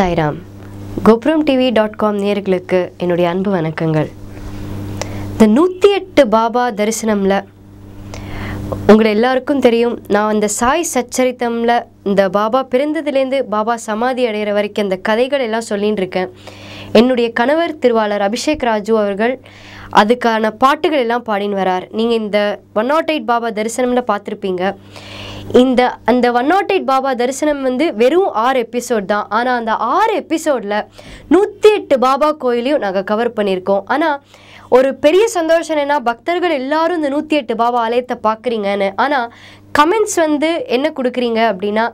Sairam. GopuramTV.com நேயர்களுக்கு என்னுடைய அன்பு வணக்கங்கள். இந்த 108 பாபா தரிசனம்ல உங்களை எல்லாருக்கும் தெரியும், நான் அந்த சாய் சச்சரித்தம்ல இந்த பாபா பிறந்ததுலேருந்து பாபா சமாதி அடைகிற வரைக்கும் அந்த கதைகள் எல்லாம் சொல்லின்னு இருக்கேன். என்னுடைய கணவர் திருவாளர் அபிஷேக் ராஜு அவர்கள் அதுக்கான பாட்டுகள் எல்லாம் பாடின்னு வரார். நீங்கள் இந்த 108 பாபா தரிசனம்ல பார்த்துருப்பீங்க. அந்த 108 பாபா தரிசனம் வெறும் 6 எபிசோட் தான். ஆனால் அந்த 6 எபிசோடில் 108 பாபா கோயிலையும் நாங்கள் கவர் பண்ணியிருக்கோம். ஆனால் ஒரு பெரிய சந்தோஷம் என்னென்னா, பக்தர்கள் எல்லாரும் இந்த 108 பாபா ஆலயத்தை பார்க்குறீங்கன்னு. ஆனால் கமெண்ட்ஸ் என்ன கொடுக்குறீங்க அப்படின்னா,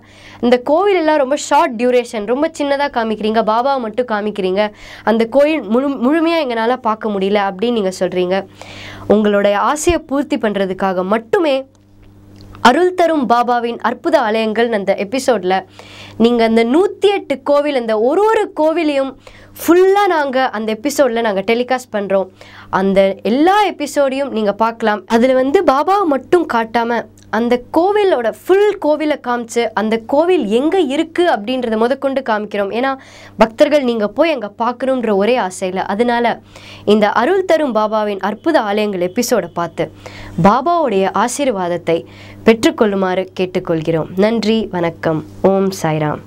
இந்த கோவில் எல்லாம் ரொம்ப ஷார்ட் டியூரேஷன், ரொம்ப சின்னதாக காமிக்கிறீங்க, பாபாவை மட்டும் காமிக்கிறீங்க, அந்த கோயில் முழுமையாக எங்களால் பார்க்க முடியல அப்படின்னு நீங்கள் சொல்கிறீங்க. உங்களுடைய ஆசையை பூர்த்தி பண்ணுறதுக்காக மட்டுமே அருள் தரும் பாபாவின் அற்புத ஆலயங்கள் அந்த எபிசோடில் நீங்கள் அந்த 108 கோவில், அந்த ஒரு கோவிலையும் ஃபுல்லாக நாங்கள் அந்த எபிசோடில் நாங்கள் டெலிகாஸ்ட் பண்ணுறோம். அந்த எல்லா எபிசோடையும் நீங்கள் பார்க்கலாம். அதில் பாபாவை மட்டும் காட்டாமல் அந்த கோவிலோட ஃபுல் கோவிலை காமிச்சு அந்த கோவில் எங்கே இருக்குது அப்படின்றத முதற்கொண்டு காமிக்கிறோம். ஏன்னா பக்தர்கள் நீங்கள் போய் அங்கே பார்க்கணுன்ற ஒரே ஆசையில். அதனால் இந்த அருள் தரும் பாபாவின் அற்புத ஆலயங்கள் எபிசோடை பார்த்து பாபாவுடைய ஆசீர்வாதத்தை பெற்றுக்கொள்ளுமாறு கேட்டுக்கொள்கிறோம். நன்றி, வணக்கம். ஓம் சாய்ராம்.